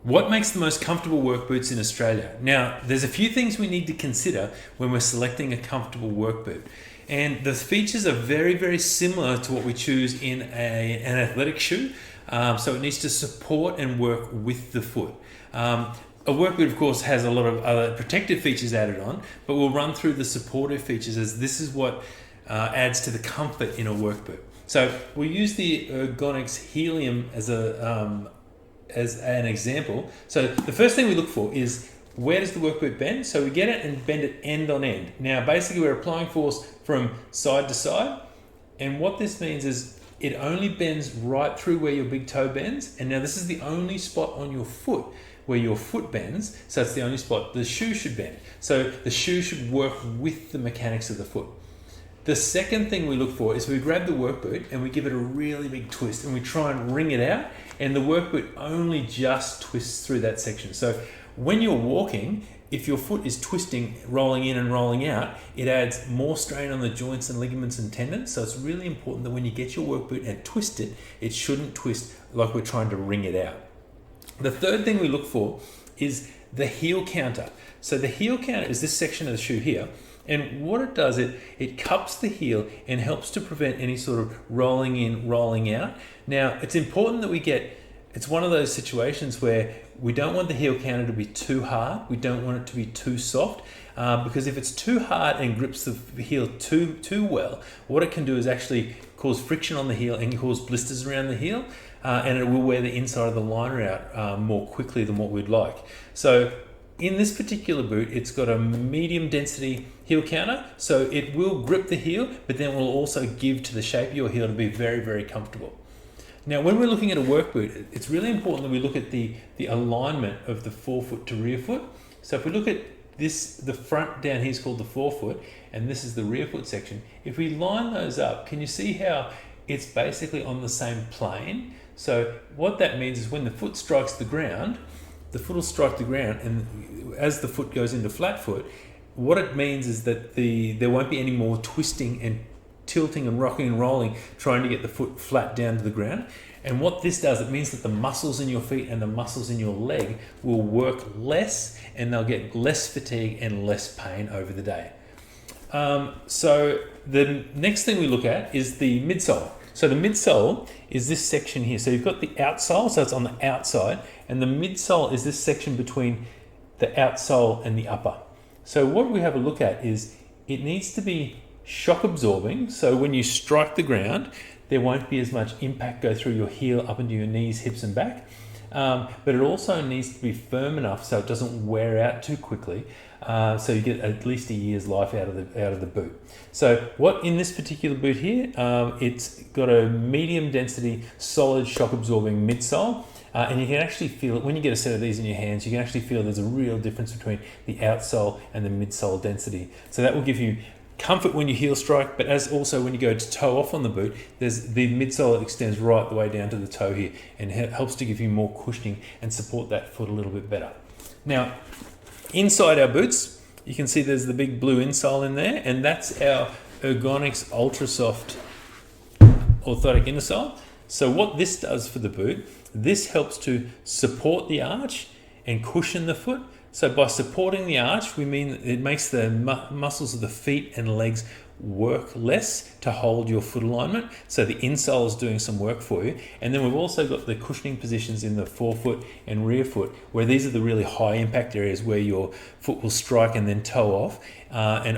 What makes the most comfortable work boots in Australia? Now, there's a few things we need to consider when we're selecting a comfortable work boot. And the features are very, very similar to what we choose in an athletic shoe. So it needs to support and work with the foot. A work boot, of course, has a lot of other protective features added on, but we'll run through the supportive features as this is what adds to the comfort in a work boot. So we use the Ergonx Helium as an example. So the first thing we look for is where does the work boot bend? So we get it and bend it end on end. Now basically we're applying force from side to side, and what this means is it only bends right through where your big toe bends, and now this is the only spot on your foot where your foot bends, so it's the only spot the shoe should bend. So the shoe should work with the mechanics of the foot. The second thing we look for is we grab the work boot and we give it a really big twist and we try and wring it out, and the work boot only just twists through that section. So when you're walking, if your foot is twisting, rolling in and rolling out, it adds more strain on the joints and ligaments and tendons. So it's really important that when you get your work boot and twist it, it shouldn't twist like we're trying to wring it out. The third thing we look for is the heel counter. So the heel counter is this section of the shoe here. And what it does, it cups the heel and helps to prevent any sort of rolling in, rolling out. Now, it's important that it's one of those situations where we don't want the heel counter to be too hard. We don't want it to be too soft, because if it's too hard and grips the heel too well, what it can do is actually cause friction on the heel and cause blisters around the heel, and it will wear the inside of the liner out more quickly than what we'd like. So in this particular boot, it's got a medium density heel counter, so it will grip the heel, but then will also give to the shape of your heel to be very, very comfortable. Now, when we're looking at a work boot, it's really important that we look at the alignment of the forefoot to rear foot. So if we look at this, the front down here is called the forefoot, and this is the rear foot section. If we line those up, can you see how it's basically on the same plane? So what that means is when the foot strikes the ground, the foot will strike the ground, and as the foot goes into flat foot, what it means is that there won't be any more twisting and tilting and rocking and rolling trying to get the foot flat down to the ground. And what this does, it means that the muscles in your feet and the muscles in your leg will work less, and they'll get less fatigue and less pain over the day. So the next thing we look at is the midsole. So the midsole is this section here. So you've got the outsole, so it's on the outside, and the midsole is this section between the outsole and the upper. So what we have a look at is it needs to be shock absorbing, so when you strike the ground, there won't be as much impact go through your heel up into your knees, hips and back. But it also needs to be firm enough so it doesn't wear out too quickly, so you get at least a year's life out of the boot. So what in this particular boot here, it's got a medium density solid shock absorbing midsole, and you can actually feel it when you get a set of these in your hands. You can actually feel there's a real difference between the outsole and the midsole density. So that will give you comfort when you heel strike, but as also when you go to toe off on the boot, there's the midsole that extends right the way down to the toe here and helps to give you more cushioning and support that foot a little bit better. Now, inside our boots, you can see there's the big blue insole in there, and that's our Ergonx Ultra Soft orthotic innersole. So what this does for the boot, this helps to support the arch and cushion the foot. So by supporting the arch, we mean it makes the muscles of the feet and legs work less to hold your foot alignment. So the insole is doing some work for you. And then we've also got the cushioning positions in the forefoot and rear foot, where these are the really high impact areas where your foot will strike and then toe off. And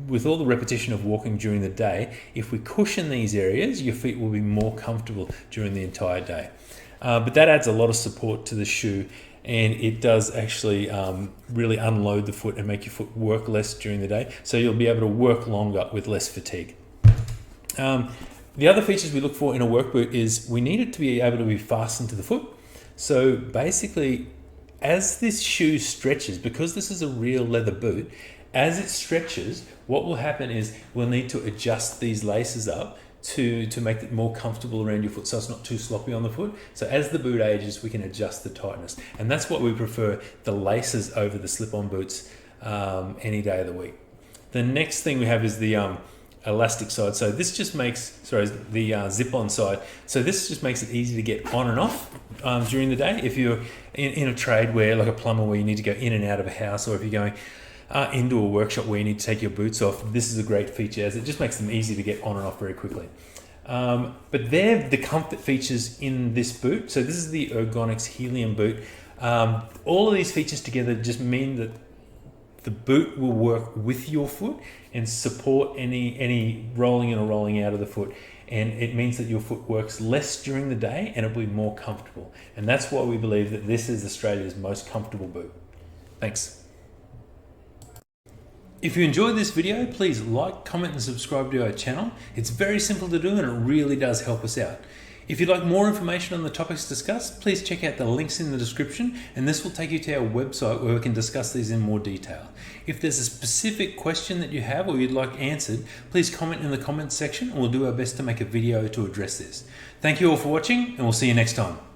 with all the repetition of walking during the day, if we cushion these areas, your feet will be more comfortable during the entire day. But that adds a lot of support to the shoe, and it does actually really unload the foot and make your foot work less during the day, so you'll be able to work longer with less fatigue. The other features we look for in a work boot is we need it to be able to be fastened to the foot. So basically, as this shoe stretches, because this is a real leather boot, as it stretches, what will happen is we'll need to adjust these laces up to make it more comfortable around your foot so it's not too sloppy on the foot. So as the boot ages, we can adjust the tightness. And that's what we prefer, the laces over the slip-on boots any day of the week. The next thing we have is the elastic side. So this just makes, sorry, the zip-on side. So this just makes it easy to get on and off during the day. If you're in a trade where, like a plumber, where you need to go in and out of a house, or if you're going into a workshop where you need to take your boots off, this is a great feature, as it just makes them easy to get on and off very quickly. But they're the comfort features in this boot. So this is the Ergonx Helium boot. All of these features together just mean that the boot will work with your foot and support any rolling in or rolling out of the foot. And it means that your foot works less during the day and it'll be more comfortable. And that's why we believe that this is Australia's most comfortable boot. Thanks. If you enjoyed this video, please like, comment and subscribe to our channel. It's very simple to do and it really does help us out. If you'd like more information on the topics discussed, please check out the links in the description, and this will take you to our website where we can discuss these in more detail. If there's a specific question that you have or you'd like answered, please comment in the comments section and we'll do our best to make a video to address this. Thank you all for watching, and we'll see you next time.